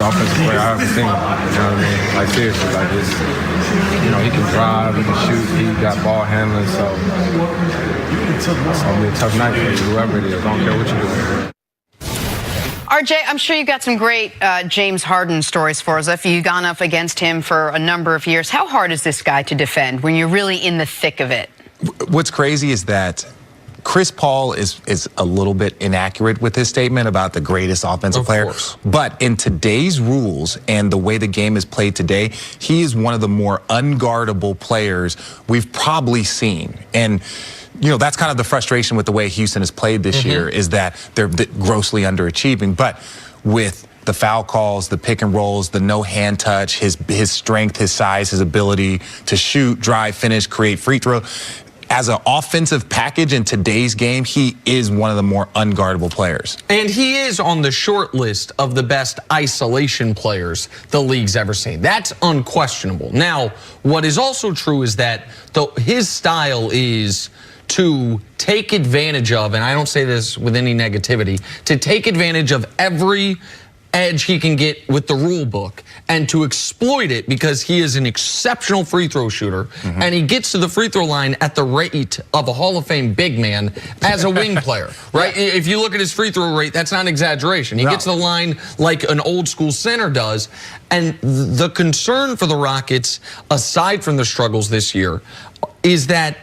Offensive player I haven't seen, you know what I mean? Like, seriously, like, it's, you know, he can drive, he can shoot, he got ball handling, so it's going to be a tough night for whoever it is. I don't care what you do. RJ, I'm sure you've got some great James Harden stories for us. If you've gone up against him for a number of years, how hard is this guy to defend when you're really in the thick of it? What's crazy is that Chris Paul is a little bit inaccurate with his statement about the greatest offensive player. But in today's rules and the way the game is played today, he is one of the more unguardable players we've probably seen. And you know, that's kind of the frustration with the way Houston has played this year, is that they're grossly underachieving. But with the foul calls, the pick and rolls, the no hand touch, his strength, his size, his ability to shoot, drive, finish, create free throw, as an offensive package in today's game, he is one of the more unguardable players. And he is on the short list of the best isolation players the league's ever seen. That's unquestionable. Now, what is also true is that his style is to take advantage of, and I don't say this with any negativity, to take advantage of every edge he can get with the rule book and to exploit it, because he is an exceptional free throw shooter and he gets to the free throw line at the rate of a Hall of Fame big man as a wing player, right? If you look at his free throw rate, that's not an exaggeration. He gets to the line like an old school center does. And the concern for the Rockets, aside from the struggles this year, is that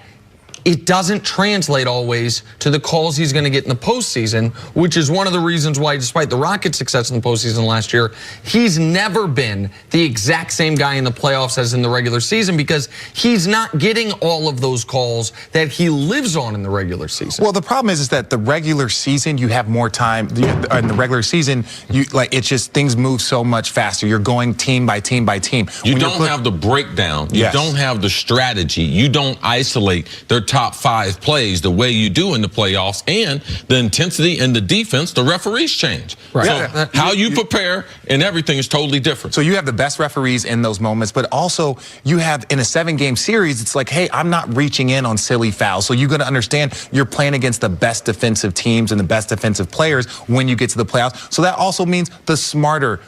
it doesn't translate always to the calls he's going to get in the postseason, which is one of the reasons why, despite the Rockets' success in the postseason last year, he's never been the exact same guy in the playoffs as in the regular season, because he's not getting all of those calls that he lives on in the regular season. Well, the problem is that the regular season, you have more time. In the regular season, it's just things move so much faster. You're going team by team by team. You don't have the breakdown. You don't have the strategy. You don't isolate their top 5 plays the way you do in the playoffs, and the intensity and the defense, the referees change. So how you prepare and everything is totally different. So you have the best referees in those moments, but also you have, in a 7-game series, it's like, hey, I'm not reaching in on silly fouls. So you're going to understand you're playing against the best defensive teams and the best defensive players when you get to the playoffs. So that also means the smarter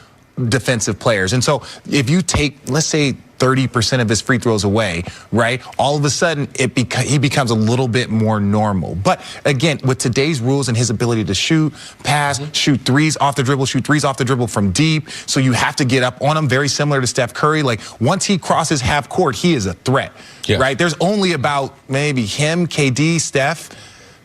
defensive players. And so if you take, let's say, 30% of his free throws away, right? All of a sudden, he becomes a little bit more normal. But again, with today's rules and his ability to shoot, pass, shoot threes off the dribble, shoot threes off the dribble from deep, so you have to get up on him, very similar to Steph Curry. Like, once he crosses half court, he is a threat, right? There's only about maybe him, KD, Steph.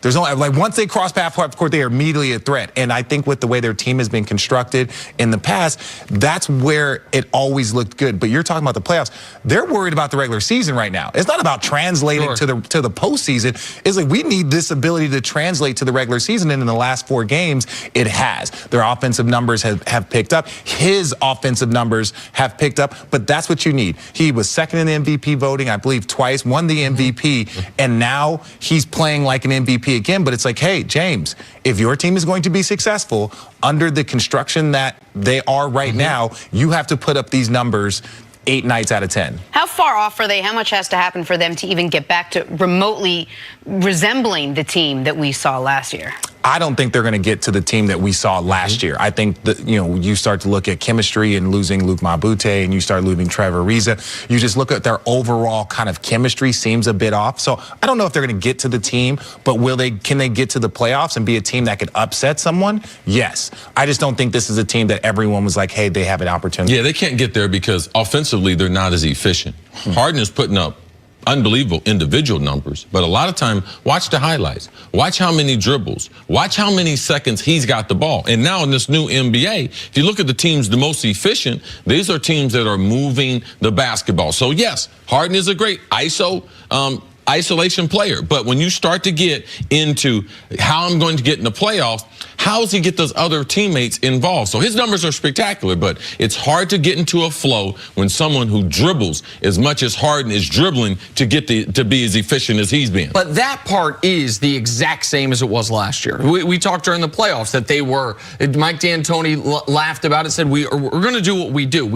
There's no, like, once they cross half court, they are immediately a threat. And I think with the way their team has been constructed in the past, that's where it always looked good. But you're talking about the playoffs. They're worried about the regular season right now. It's not about translating to the postseason. It's like, we need this ability to translate to the regular season. And in the last 4 games, it has. Their offensive numbers have picked up. His offensive numbers have picked up. But that's what you need. He was second in the MVP voting, I believe, twice, won the MVP. And now he's playing like an MVP again. But it's like, hey, James, if your team is going to be successful under the construction that they are right now, you have to put up these numbers 8 nights out of 10. How far off are they? How much has to happen for them to even get back to remotely resembling the team that we saw last year? I don't think they're going to get to the team that we saw last year. I think that, you know, you start to look at chemistry and losing Luke Mabute and you start losing Trevor Ariza. You just look at their overall kind of chemistry seems a bit off. So I don't know if they're going to get to the team, but can they get to the playoffs and be a team that could upset someone? Yes. I just don't think this is a team that everyone was like, hey, they have an opportunity. Yeah, they can't get there because offensively they're not as efficient. Harden is putting up unbelievable individual numbers, but a lot of time, watch the highlights. Watch how many dribbles. Watch how many seconds he's got the ball. And now in this new NBA, if you look at the teams the most efficient, these are teams that are moving the basketball. So yes, Harden is a great isolation player, but when you start to get into how I'm going to get in the playoffs, how does he get those other teammates involved? So his numbers are spectacular, but it's hard to get into a flow when someone who dribbles as much as Harden is dribbling to get to be as efficient as he's been. But that part is the exact same as it was last year. We talked during the playoffs that they were, Mike D'Antoni laughed about it, said we're going to do what we do.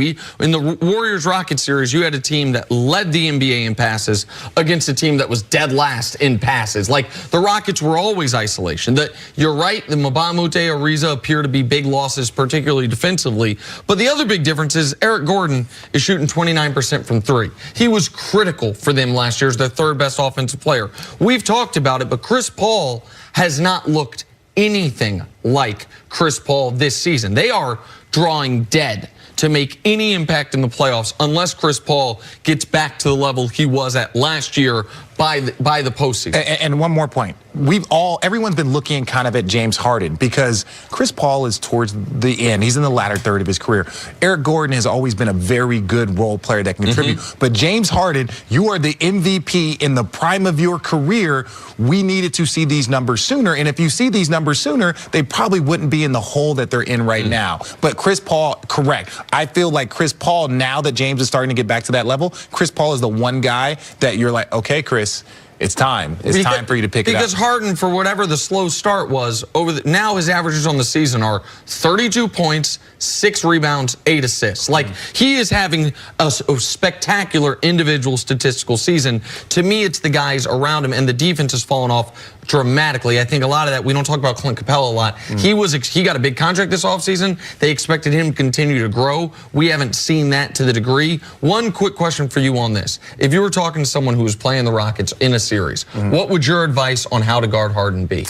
In the Warriors-Rockets series, you had a team that led the NBA in passes against a team that was dead last in passes. Like, the Rockets were always isolation. You're right, the Mbamba Monte, Ariza appear to be big losses, particularly defensively. But the other big difference is Eric Gordon is shooting 29% from three. He was critical for them last year as their third best offensive player. We've talked about it, but Chris Paul has not looked anything like Chris Paul this season. They are drawing dead to make any impact in the playoffs unless Chris Paul gets back to the level he was at last year by the postseason. And one more point. Everyone's been looking kind of at James Harden because Chris Paul is towards the end. He's in the latter third of his career. Eric Gordon has always been a very good role player that can contribute. But James Harden, you are the MVP in the prime of your career. We needed to see these numbers sooner. And if you see these numbers sooner, they probably wouldn't be in the hole that they're in right now. But Chris Paul, correct. I feel like Chris Paul, now that James is starting to get back to that level, Chris Paul is the one guy that you're like, okay, Chris, it's time. It's time for you to pick it up. Because Harden, for whatever the slow start was, now his averages on the season are 32 points, 6 rebounds, 8 assists. Like, he is having a spectacular individual statistical season. To me, it's the guys around him, and the defense has fallen off dramatically. I think a lot of that, we don't talk about Clint Capella a lot. He got a big contract this offseason. They expected him to continue to grow. We haven't seen that to the degree. One quick question for you on this. If you were talking to someone who was playing the Rockets in a series, what would your advice on how to guard Harden be?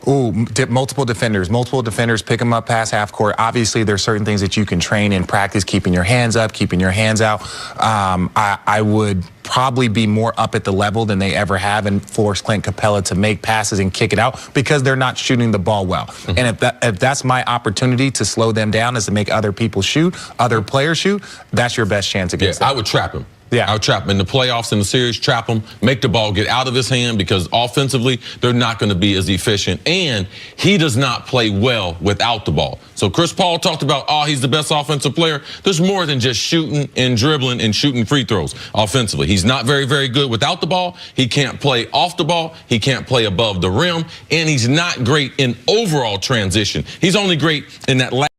Ooh, multiple defenders, pick them up past half court. Obviously, there's certain things that you can train in practice, keeping your hands up, keeping your hands out. I would probably be more up at the level than they ever have and force Clint Capella to make passes and kick it out because they're not shooting the ball well. And if that's my opportunity to slow them down is to make other people shoot, other players shoot, that's your best chance against them. I would trap him. Yeah. I would trap him in the playoffs, in the series, trap him, make the ball get out of his hand because offensively, they're not going to be as efficient. And he does not play well without the ball. So Chris Paul talked about, he's the best offensive player. There's more than just shooting and dribbling and shooting free throws offensively. He's not very, very good without the ball. He can't play off the ball. He can't play above the rim. And he's not great in overall transition. He's only great in that last